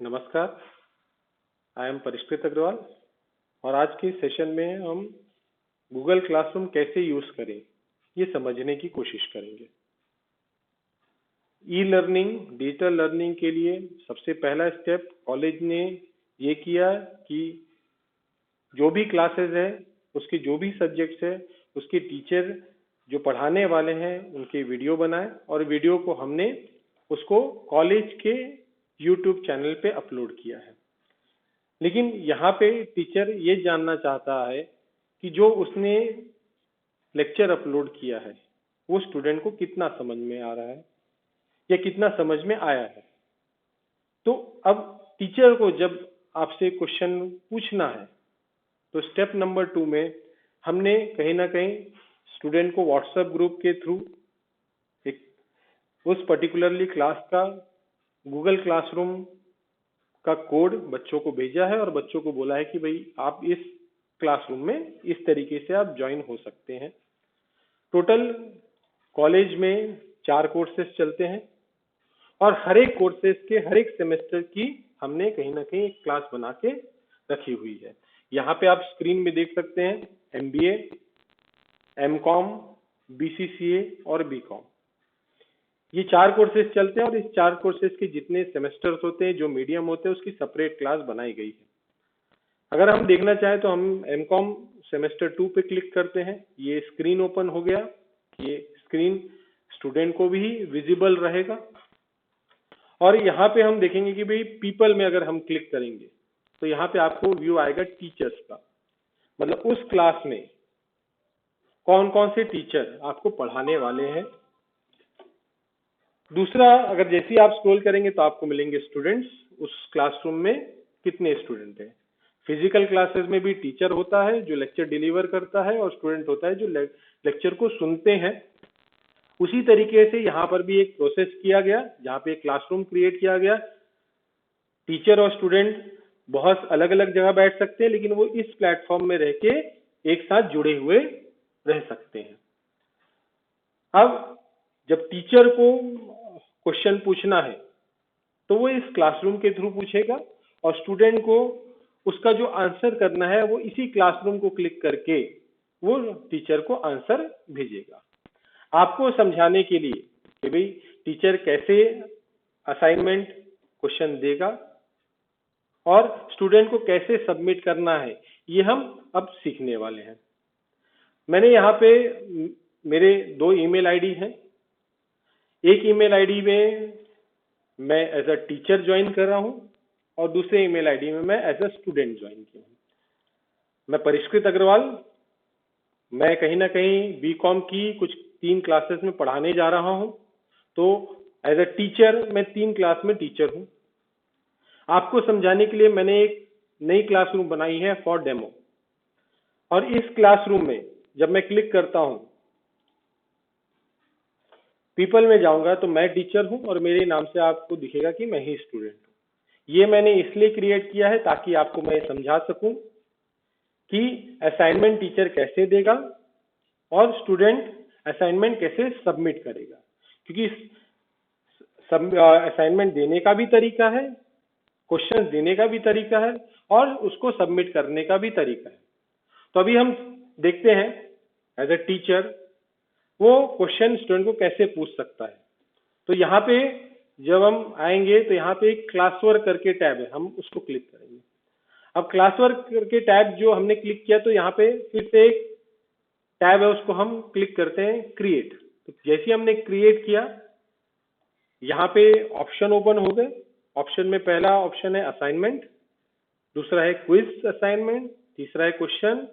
नमस्कार, I am परिष्कृत अग्रवाल और आज के सेशन में हम गूगल क्लासरूम कैसे यूज करें ये समझने की कोशिश करेंगे। ई लर्निंग, डिजिटल लर्निंग के लिए सबसे पहला स्टेप कॉलेज ने ये किया कि जो भी क्लासेस है, उसके जो भी सब्जेक्ट्स है, उसके टीचर जो पढ़ाने वाले हैं उनके वीडियो बनाए और वीडियो को हमने उसको कॉलेज के यूट्यूब चैनल पे अपलोड किया है। लेकिन यहाँ पे टीचर ये जानना चाहता है कि जो उसने लेक्चर अपलोड किया है वो स्टूडेंट को कितना समझ में आ रहा है या कितना समझ में आया है। तो अब टीचर को जब आपसे क्वेश्चन पूछना है तो स्टेप नंबर 2 में हमने कहीं ना कहीं स्टूडेंट को व्हाट्सएप ग्रुप के थ्रू एक उस पर्टिकुलरली क्लास का गूगल क्लासरूम का कोड बच्चों को भेजा है और बच्चों को बोला है कि भाई आप इस क्लासरूम में इस तरीके से आप ज्वाइन हो सकते हैं। टोटल कॉलेज में 4 कोर्सेज चलते हैं और हर एक कोर्सेज के हर एक सेमेस्टर की हमने कहीं ना कहीं एक क्लास बना के रखी हुई है। यहाँ पे आप स्क्रीन में देख सकते हैं MBA, MCOM, BCCA और BCom, ये 4 कोर्सेज चलते हैं और इस 4 कोर्सेज के जितने सेमेस्टर्स होते हैं, जो मीडियम होते हैं, उसकी सेपरेट क्लास बनाई गई है। अगर हम देखना चाहें तो हम MCOM सेमेस्टर 2 पे क्लिक करते हैं। ये स्क्रीन ओपन हो गया। ये स्क्रीन स्टूडेंट को भी विजिबल रहेगा और यहाँ पे हम देखेंगे कि भाई पीपल में अगर हम क्लिक करेंगे तो यहाँ पे आपको व्यू आएगा टीचर्स का, मतलब उस क्लास में कौन कौन से टीचर आपको पढ़ाने वाले हैं। दूसरा, अगर जैसे ही आप स्क्रॉल करेंगे तो आपको मिलेंगे स्टूडेंट्स, उस क्लासरूम में कितने स्टूडेंट हैं। फिजिकल क्लासेस में भी टीचर होता है जो लेक्चर डिलीवर करता है और स्टूडेंट होता है जो लेक्चर को सुनते हैं। उसी तरीके से यहाँ पर भी एक प्रोसेस किया गया जहाँ पे एक क्लासरूम क्रिएट किया गया। टीचर और स्टूडेंट बहुत अलग अलग जगह बैठ सकते हैं लेकिन वो इस प्लेटफॉर्म में रह के एक साथ जुड़े हुए रह सकते हैं। अब जब टीचर को क्वेश्चन पूछना है तो वो इस क्लासरूम के थ्रू पूछेगा और स्टूडेंट को उसका जो आंसर करना है वो इसी क्लासरूम को क्लिक करके वो टीचर को आंसर भेजेगा। आपको समझाने के लिए कि भाई टीचर कैसे असाइनमेंट क्वेश्चन देगा और स्टूडेंट को कैसे सबमिट करना है, ये हम अब सीखने वाले हैं। मैंने यहाँ पे मेरे 2 ईमेल आईडी हैं। एक ईमेल आईडी में मैं एज अ टीचर ज्वाइन कर रहा हूँ और दूसरे ईमेल आईडी में मैं एज अ स्टूडेंट ज्वाइन किया हूँ। मैं परिष्कृत अग्रवाल, मैं कहीं ना कहीं BCom की कुछ 3 क्लासेस में पढ़ाने जा रहा हूँ। तो एज अ टीचर मैं 3 क्लास में टीचर हूँ। आपको समझाने के लिए मैंने एक नई क्लासरूम बनाई है फॉर डेमो और इस क्लासरूम में जब मैं क्लिक करता हूँ, पीपल में जाऊंगा तो मैं टीचर हूं और मेरे नाम से आपको दिखेगा कि मैं ही स्टूडेंट हूं। ये मैंने इसलिए क्रिएट किया है ताकि आपको मैं समझा सकूं कि असाइनमेंट टीचर कैसे देगा और स्टूडेंट असाइनमेंट कैसे सबमिट करेगा, क्योंकि असाइनमेंट देने का भी तरीका है, क्वेश्चन देने का भी तरीका है और उसको सबमिट करने का भी तरीका है। तो अभी हम देखते हैं एज अ टीचर वो क्वेश्चन स्टूडेंट को कैसे पूछ सकता है। तो यहाँ पे जब हम आएंगे तो यहाँ पे एक क्लास वर्क करके टैब है, हम उसको क्लिक करेंगे। अब क्लास वर्क करके टैब जो हमने क्लिक किया तो यहाँ पे फिर से एक टैब है, उसको हम क्लिक करते हैं क्रिएट। तो जैसे हमने क्रिएट किया यहाँ पे ऑप्शन ओपन हो गए। ऑप्शन में पहला ऑप्शन है असाइनमेंट, दूसरा है क्विज असाइनमेंट, तीसरा है क्वेश्चन।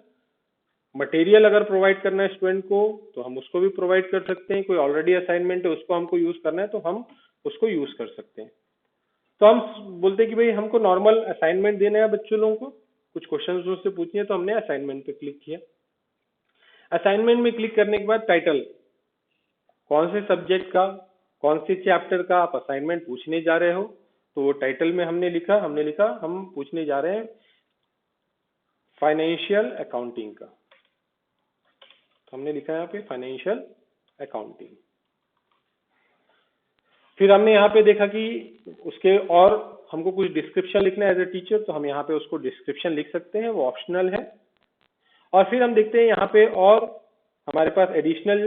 मटेरियल अगर प्रोवाइड करना है स्टूडेंट को तो हम उसको भी प्रोवाइड कर सकते हैं। कोई ऑलरेडी असाइनमेंट है उसको हमको यूज करना है तो हम उसको यूज कर सकते हैं। तो हम बोलते हैं कि भाई हमको नॉर्मल असाइनमेंट देना है बच्चों लोगों को, कुछ क्वेश्चन उससे पूछनी है, तो हमने असाइनमेंट पे क्लिक किया। असाइनमेंट में क्लिक करने के बाद टाइटल, कौन से सब्जेक्ट का कौन से चैप्टर का आप असाइनमेंट पूछने जा रहे हो, तो वो टाइटल में हमने लिखा हम पूछने जा रहे हैं फाइनेंशियल अकाउंटिंग का। हमने लिखा है यहाँ पे फाइनेंशियल अकाउंटिंग। फिर हमने यहाँ पे देखा कि उसके और हमको कुछ डिस्क्रिप्शन लिखना है एज ए टीचर, तो हम यहाँ पे उसको डिस्क्रिप्शन लिख सकते हैं, वो ऑप्शनल है। और फिर हम देखते हैं यहाँ पे और हमारे पास एडिशनल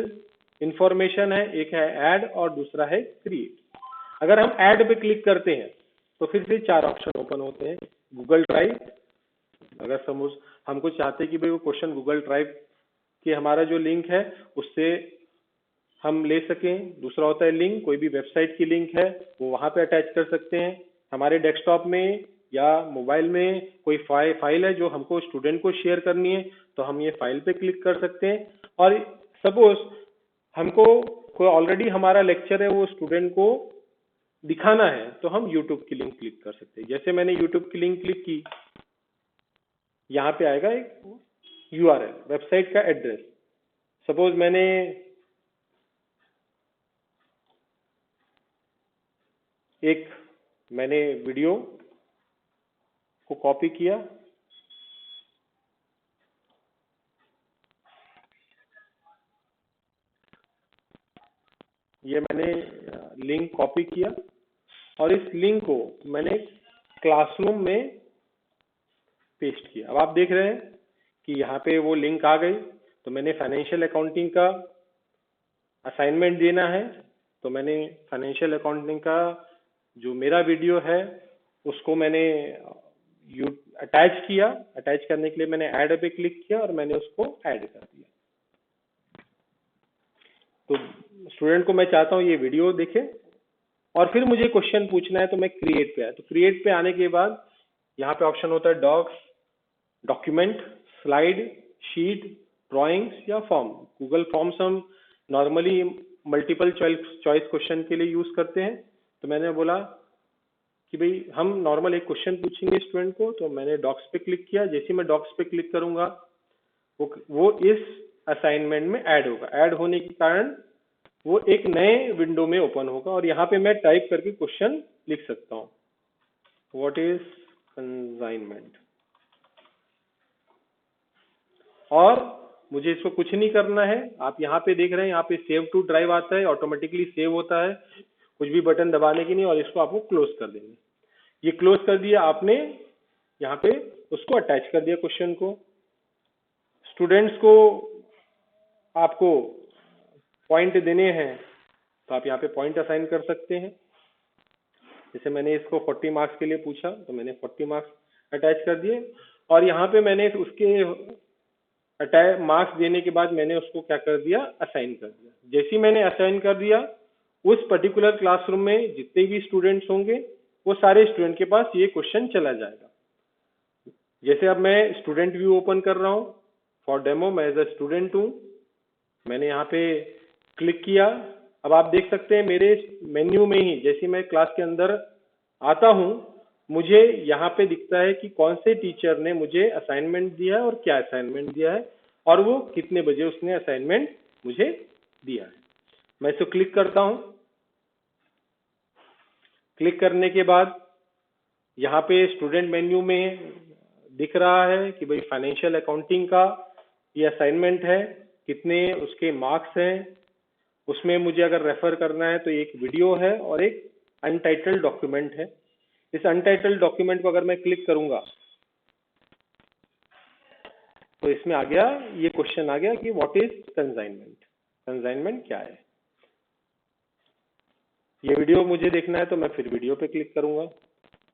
इंफॉर्मेशन है, एक है ऐड और दूसरा है क्रिएट। अगर हम ऐड पे क्लिक करते हैं तो फिर से 4 ऑप्शन ओपन होते हैं। गूगल ड्राइव, अगर सपोज हमको चाहते हैं कि भाई वो क्वेश्चन गूगल ड्राइव के हमारा जो लिंक है उससे हम ले सकें। दूसरा होता है लिंक, कोई भी वेबसाइट की लिंक है वो वहाँ पे अटैच कर सकते हैं। हमारे डेस्कटॉप में या मोबाइल में कोई फाइल है जो हमको स्टूडेंट को शेयर करनी है, तो हम ये फाइल पे क्लिक कर सकते हैं। और सपोज हमको कोई ऑलरेडी हमारा लेक्चर है वो स्टूडेंट को दिखाना है, तो हम यूट्यूब की लिंक क्लिक कर सकते हैं। जैसे मैंने यूट्यूब की लिंक क्लिक की, यहाँ पे आएगा एक URL, वेबसाइट का एड्रेस। सपोज मैंने वीडियो को कॉपी किया, ये मैंने लिंक कॉपी किया और इस लिंक को मैंने क्लासरूम में पेस्ट किया। अब आप देख रहे हैं कि यहाँ पे वो लिंक आ गई। तो मैंने फाइनेंशियल अकाउंटिंग का असाइनमेंट देना है, तो मैंने फाइनेंशियल अकाउंटिंग का जो मेरा वीडियो है उसको मैंने अटैच किया। अटैच करने के लिए मैंने ऐड पे क्लिक किया और मैंने उसको ऐड कर दिया। तो स्टूडेंट को मैं चाहता हूँ ये वीडियो देखे और फिर मुझे क्वेश्चन पूछना है, तो मैं क्रिएट पे आया। तो क्रिएट पे आने के बाद यहाँ पे ऑप्शन होता है docs, document, slide, sheet, drawings या फॉर्म। गूगल फॉर्म्स हम नॉर्मली मल्टीपल चॉइस क्वेश्चन के लिए यूज करते हैं। तो मैंने बोला कि भाई हम नॉर्मल एक क्वेश्चन पूछेंगे स्टूडेंट को, तो मैंने डॉक्स पे क्लिक किया। जैसे ही मैं डॉक्स पे क्लिक करूंगा वो इस असाइनमेंट में ऐड होगा। ऐड होने के कारण वो एक नए विंडो में ओपन होगा और यहाँ पे मैं टाइप करके क्वेश्चन लिख सकता हूँ, व्हाट इज कंसाइनमेंट। और मुझे इसको कुछ नहीं करना है। आप यहाँ पे देख रहे हैं, यहाँ पे सेव टू ड्राइव आता है, ऑटोमेटिकली सेव होता है, कुछ भी बटन दबाने की नहीं। और इसको आपको क्लोज कर देंगे। ये क्लोज कर दिया आपने, यहाँ पे उसको अटैच कर दिया क्वेश्चन को। स्टूडेंट्स को आपको पॉइंट देने हैं, तो आप यहाँ पे पॉइंट असाइन कर सकते हैं। जैसे मैंने इसको 40 मार्क्स के लिए पूछा, तो मैंने 40 मार्क्स अटैच कर दिए। और यहाँ पे मैंने उसके अटैच मार्क्स देने के बाद मैंने उसको क्या कर दिया, असाइन कर दिया। जैसे ही मैंने असाइन कर दिया, उस पर्टिकुलर क्लासरूम में जितने भी स्टूडेंट्स होंगे वो सारे स्टूडेंट के पास ये क्वेश्चन चला जाएगा। जैसे अब मैं स्टूडेंट व्यू ओपन कर रहा हूँ फॉर डेमो, मैं एज अ स्टूडेंट हूँ, मैंने यहाँ पे क्लिक किया। अब आप देख सकते हैं मेरे मेन्यू में ही जैसे मैं क्लास के अंदर आता हूँ, मुझे यहाँ पे दिखता है कि कौन से टीचर ने मुझे असाइनमेंट दिया है और क्या असाइनमेंट दिया है और वो कितने बजे उसने असाइनमेंट मुझे दिया है। मैं इसको क्लिक करता हूँ। क्लिक करने के बाद यहाँ पे स्टूडेंट मेन्यू में दिख रहा है कि भाई फाइनेंशियल अकाउंटिंग का ये असाइनमेंट है, कितने उसके मार्क्स हैं। उसमें मुझे अगर रेफर करना है तो एक वीडियो है और एक अनटाइटल्ड डॉक्यूमेंट है। इस अनटाइटल्ड डॉक्यूमेंट को अगर मैं क्लिक करूंगा तो इसमें आ गया, ये क्वेश्चन आ गया कि व्हाट इज कंसाइनमेंट, कंसाइनमेंट क्या है। ये वीडियो मुझे देखना है तो मैं फिर वीडियो पे क्लिक करूंगा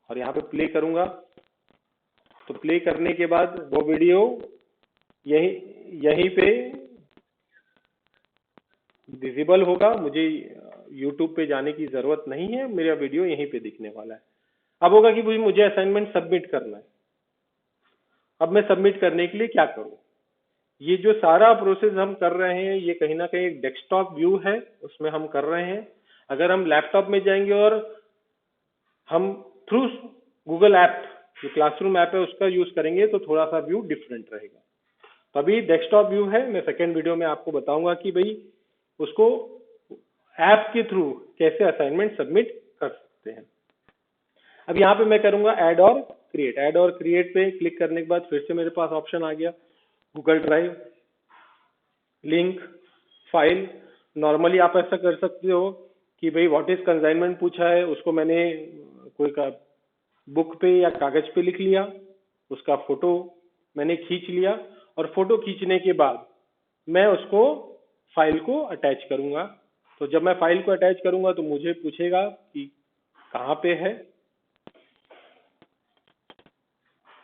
और यहाँ पे प्ले करूंगा। तो प्ले करने के बाद वो वीडियो यहीं पे विजिबल होगा। मुझे यूट्यूब पे जाने की जरूरत नहीं है, मेरा वीडियो यहीं पे दिखने वाला है। अब होगा कि भाई मुझे असाइनमेंट सबमिट करना है। अब मैं सबमिट करने के लिए क्या करूं? ये जो सारा प्रोसेस हम कर रहे हैं ये कहीं ना कहीं एक डेस्कटॉप व्यू है, उसमें हम कर रहे हैं। अगर हम लैपटॉप में जाएंगे और हम थ्रू गूगल ऐप, जो क्लासरूम ऐप है उसका यूज करेंगे तो थोड़ा सा व्यू डिफरेंट रहेगा। तो अभी डेस्कटॉप व्यू है, मैं सेकेंड वीडियो में आपको बताऊंगा कि भाई उसको ऐप के थ्रू कैसे असाइनमेंट सबमिट कर सकते हैं। अब यहाँ पे मैं करूंगा ऐड और क्रिएट। ऐड और क्रिएट पे क्लिक करने के बाद फिर से मेरे पास ऑप्शन आ गया Google drive, link, file. Normally आप ऐसा कर सकते हो कि भाई व्हाट इज कंसाइनमेंट पूछा है, उसको मैंने कोई का बुक पे या कागज पे लिख लिया, उसका फोटो मैंने खींच लिया, और फोटो खींचने के बाद मैं उसको फाइल को अटैच करूंगा। तो जब मैं फाइल को अटैच करूंगा तो मुझे पूछेगा कि कहाँ पे है,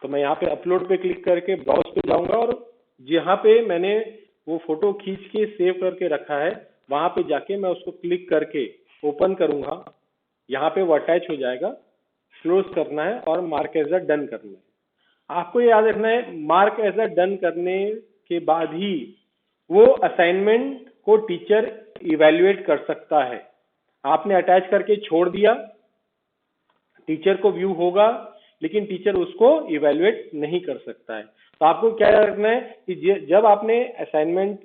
तो मैं यहाँ पे अपलोड पे क्लिक करके ब्राउज पे जाऊंगा, और जहाँ पे मैंने वो फोटो खींच के सेव करके रखा है वहां पे जाके मैं उसको क्लिक करके ओपन करूंगा। यहाँ पे वो अटैच हो जाएगा, क्लोज करना है और मार्क एज अ डन करना है। आपको ये याद रखना है, मार्क एज अ डन करने के बाद ही वो असाइनमेंट को टीचर इवेल्युएट कर सकता है। आपने अटैच करके छोड़ दिया, टीचर को व्यू होगा लेकिन टीचर उसको इवेल्युएट नहीं कर सकता है। तो आपको क्या रखना है कि जब आपने असाइनमेंट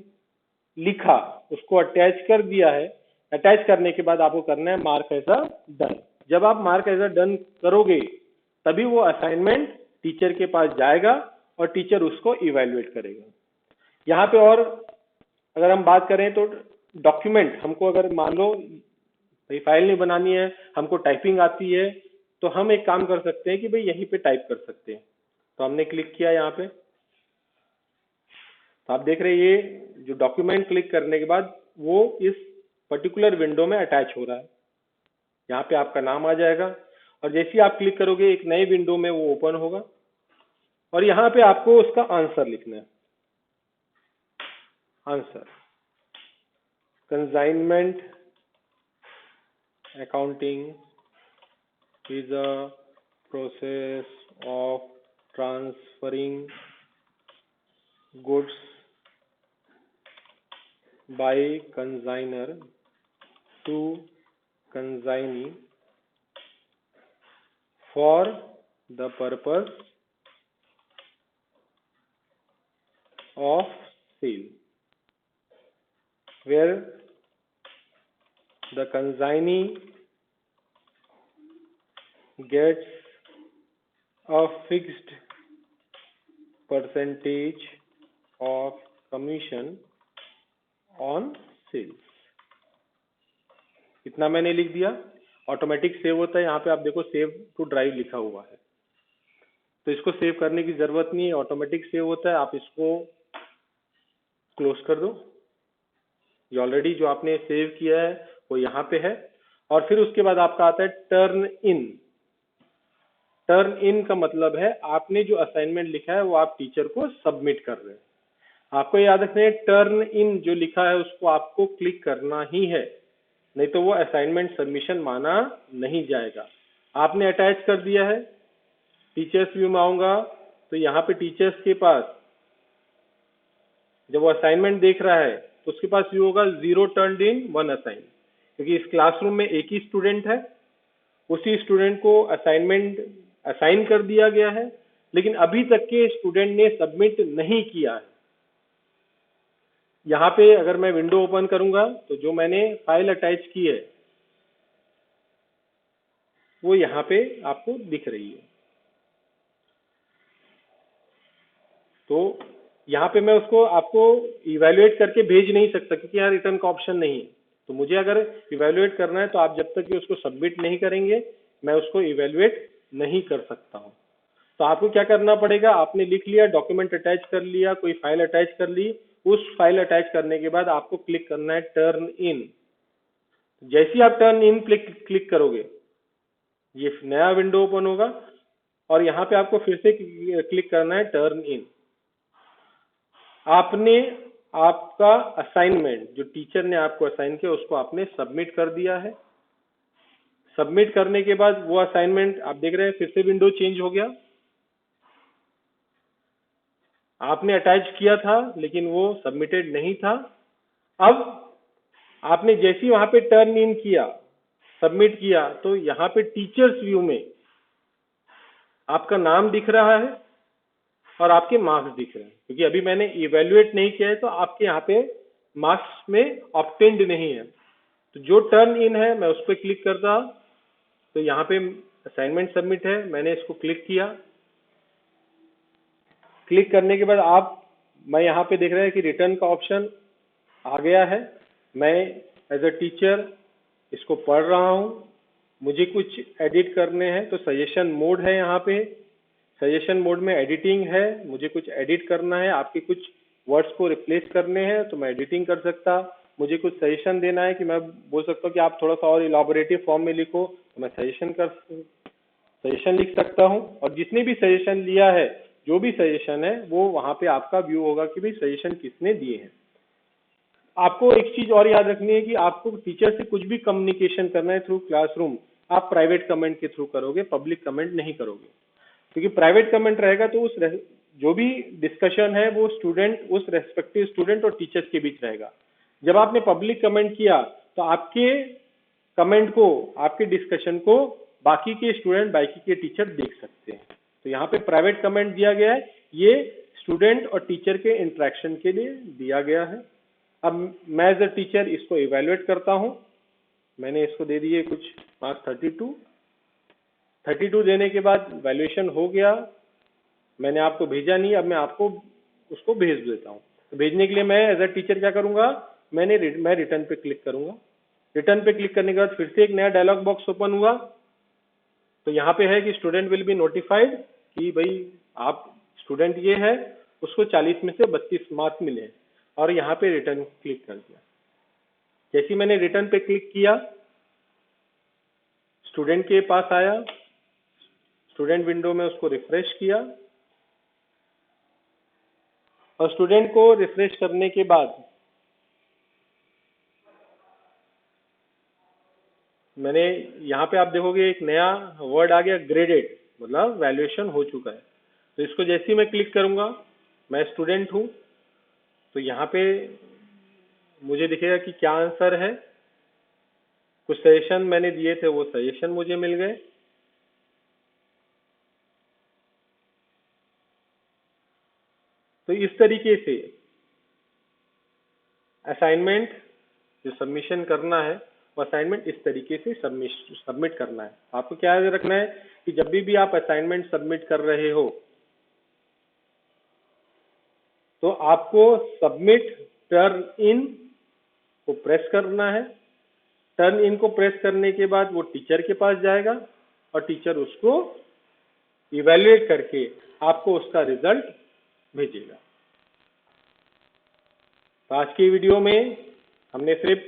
लिखा, उसको अटैच कर दिया है, अटैच करने के बाद आपको करना है मार्क एज अ डन। जब आप मार्क एज अ डन करोगे तभी वो असाइनमेंट टीचर के पास जाएगा और टीचर उसको इवेल्युएट करेगा। यहाँ पे और अगर हम बात करें तो डॉक्यूमेंट, हमको अगर मान लो भाई फाइल नहीं बनानी है, हमको टाइपिंग आती है, तो हम एक काम कर सकते हैं कि भाई यहीं पे टाइप कर सकते हैं। तो हमने क्लिक किया यहाँ पे, तो आप देख रहे हैं ये जो डॉक्यूमेंट क्लिक करने के बाद वो इस पर्टिकुलर विंडो में अटैच हो रहा है। यहाँ पे आपका नाम आ जाएगा और जैसे ही आप क्लिक करोगे एक नई विंडो में वो ओपन होगा, और यहाँ पे आपको उसका आंसर लिखना है। Answer, consignment accounting is a process of transferring goods by consignor to consignee for the purpose of sale, where the consignee gets a fixed percentage of commission on sales। इतना मैंने लिख दिया, ऑटोमेटिक सेव होता है। यहाँ पे आप देखो सेव टू ड्राइव लिखा हुआ है, तो इसको सेव करने की जरूरत नहीं है, ऑटोमेटिक सेव होता है। आप इसको क्लोज कर दो। ये ऑलरेडी जो आपने सेव किया है वो यहाँ पे है। और फिर उसके बाद आपका आता है टर्न इन। टर्न इन का मतलब है आपने जो असाइनमेंट लिखा है वो आप टीचर को सबमिट कर रहे हैं। आपको याद रखना है टर्न इन जो लिखा है उसको आपको क्लिक करना ही है, नहीं तो वो असाइनमेंट सबमिशन माना नहीं जाएगा। आपने अटैच कर दिया है, टीचर्स व्यू में आऊंगा तो यहाँ पे टीचर्स के पास जब वो असाइनमेंट देख रहा है तो उसके पास व्यू होगा 0 टर्न्ड इन 1 असाइन, क्योंकि इस क्लासरूम में एक ही स्टूडेंट है, उसी स्टूडेंट को असाइनमेंट असाइन कर दिया गया है, लेकिन अभी तक के स्टूडेंट ने सबमिट नहीं किया है। यहाँ पे अगर मैं विंडो ओपन करूंगा तो जो मैंने फाइल अटैच की है वो यहाँ पे आपको दिख रही है। तो यहाँ पे मैं उसको आपको इवेल्युएट करके भेज नहीं सकता क्योंकि यहाँ रिटर्न का ऑप्शन नहीं है। तो मुझे अगर इवेल्युएट करना है तो आप जब तक कि उसको सबमिट नहीं करेंगे मैं उसको इवेल्युएट नहीं कर सकता हूँ। तो आपको क्या करना पड़ेगा, आपने लिख लिया, डॉक्यूमेंट अटैच कर लिया, कोई फाइल अटैच कर ली, उस फाइल अटैच करने के बाद आपको क्लिक करना है टर्न इन। जैसे ही आप टर्न इन क्लिक करोगे ये नया विंडो ओपन होगा और यहाँ पे आपको फिर से क्लिक करना है टर्न इन। आपने आपका असाइनमेंट जो टीचर ने आपको असाइन किया उसको आपने सबमिट कर दिया है। सबमिट करने के बाद वो असाइनमेंट आप देख रहे हैं फिर से विंडो चेंज हो गया। आपने अटैच किया था लेकिन वो सबमिटेड नहीं था। अब आपने जैसे ही वहां पे टर्न इन किया, सबमिट किया, तो यहाँ पे टीचर्स व्यू में आपका नाम दिख रहा है और आपके मार्क्स दिख रहे हैं, क्योंकि अभी मैंने इवेल्युएट नहीं किया है तो आपके यहाँ पे मार्क्स में ऑब्टेन्ड नहीं है। तो जो टर्न इन है मैं उस पर क्लिक करता, तो यहाँ पे असाइनमेंट सबमिट है, मैंने इसको क्लिक किया। क्लिक करने के बाद मैं यहाँ पे देख रहे हैं कि रिटर्न का ऑप्शन आ गया है। मैं एज अ टीचर इसको पढ़ रहा हूँ, मुझे कुछ एडिट करने हैं तो सजेशन मोड है, यहाँ पे सजेशन मोड में एडिटिंग है, मुझे कुछ एडिट करना है, आपके कुछ वर्ड्स को रिप्लेस करने हैं तो मैं एडिटिंग कर सकता, मुझे कुछ सजेशन देना है कि मैं बोल सकता हूँ कि आप थोड़ा सा और इलाबोरेटिव फॉर्म में लिखो तो मैं सजेशन लिख सकता हूँ। और जिसने भी सजेशन लिया है, जो भी सजेशन है वो वहाँ पे आपका व्यू होगा कि भाई सजेशन किसने दिए हैं। आपको एक चीज और याद रखनी है कि आपको टीचर से कुछ भी कम्युनिकेशन करना है थ्रू क्लासरूम, आप प्राइवेट कमेंट के थ्रू करोगे, पब्लिक कमेंट नहीं करोगे, क्योंकि प्राइवेट कमेंट रहेगा तो जो भी डिस्कशन है वो उस रेस्पेक्टिव स्टूडेंट और टीचर्स के बीच रहेगा। जब आपने पब्लिक कमेंट किया तो आपके कमेंट को, आपके डिस्कशन को बाकी के स्टूडेंट, बाकी के टीचर देख सकते हैं। तो यहाँ पे प्राइवेट कमेंट दिया गया है, ये स्टूडेंट और टीचर के इंटरेक्शन के लिए दिया गया है। अब मैं एज अ टीचर इसको इवेलुएट करता हूँ। मैंने इसको दे दिए कुछ मार्क्स 32 देने के बाद वैल्यूएशन हो गया, मैंने आपको भेजा नहीं, अब मैं आपको उसको भेज देता हूँ। तो भेजने के लिए मैं एज अ टीचर क्या करूँगा, मैं रिटर्न पे क्लिक करूँगा। रिटर्न पे क्लिक करने के बाद फिर से एक नया डायलॉग बॉक्स ओपन हुआ। तो यहाँ पे है कि स्टूडेंट विल बी नोटिफाइड कि भाई आप स्टूडेंट ये है, उसको 40 में से 32 मार्क्स मिले, और यहाँ पे रिटर्न क्लिक कर दिया। जैसे ही मैंने रिटर्न पे क्लिक किया, स्टूडेंट के पास आया, स्टूडेंट विंडो में उसको रिफ्रेश किया, और स्टूडेंट को रिफ्रेश करने के बाद मैंने यहाँ पे आप देखोगे एक नया वर्ड आ गया, ग्रेडेड, मतलब वैल्यूएशन हो चुका है। तो इसको जैसे ही मैं क्लिक करूंगा, मैं स्टूडेंट हूँ, तो यहाँ पे मुझे दिखेगा कि क्या आंसर है। कुछ सजेशन मैंने दिए थे, वो सजेशन मुझे मिल गए। तो इस तरीके से असाइनमेंट जो सबमिशन करना है, वो असाइनमेंट इस तरीके से सबमिट करना है। आपको क्या याद रखना है कि जब भी आप असाइनमेंट सबमिट कर रहे हो तो आपको सबमिट टर्न इन को प्रेस करना है। टर्न इन को प्रेस करने के बाद वो टीचर के पास जाएगा और टीचर उसको इवैल्यूएट करके आपको उसका रिजल्ट भेजेगा। तो आज की वीडियो में हमने सिर्फ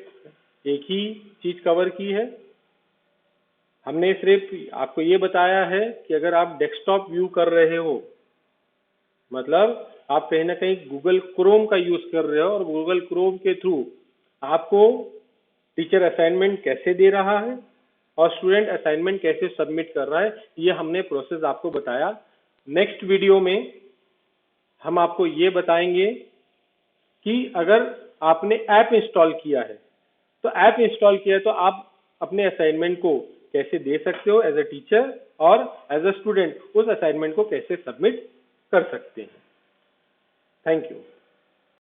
एक ही चीज कवर की है। हमने सिर्फ आपको ये बताया है कि अगर आप डेस्कटॉप व्यू कर रहे हो, मतलब आप कहीं ना कहीं गूगल क्रोम का यूज कर रहे हो, और गूगल क्रोम के थ्रू आपको टीचर असाइनमेंट कैसे दे रहा है और स्टूडेंट असाइनमेंट कैसे सबमिट कर रहा है, ये हमने प्रोसेस आपको बताया। नेक्स्ट वीडियो में हम आपको ये बताएंगे कि अगर आपने ऐप इंस्टॉल किया है, तो ऐप इंस्टॉल किया है तो आप अपने असाइनमेंट को कैसे दे सकते हो एज अ टीचर, और एज अ स्टूडेंट उस असाइनमेंट को कैसे सबमिट कर सकते हैं। Thank you.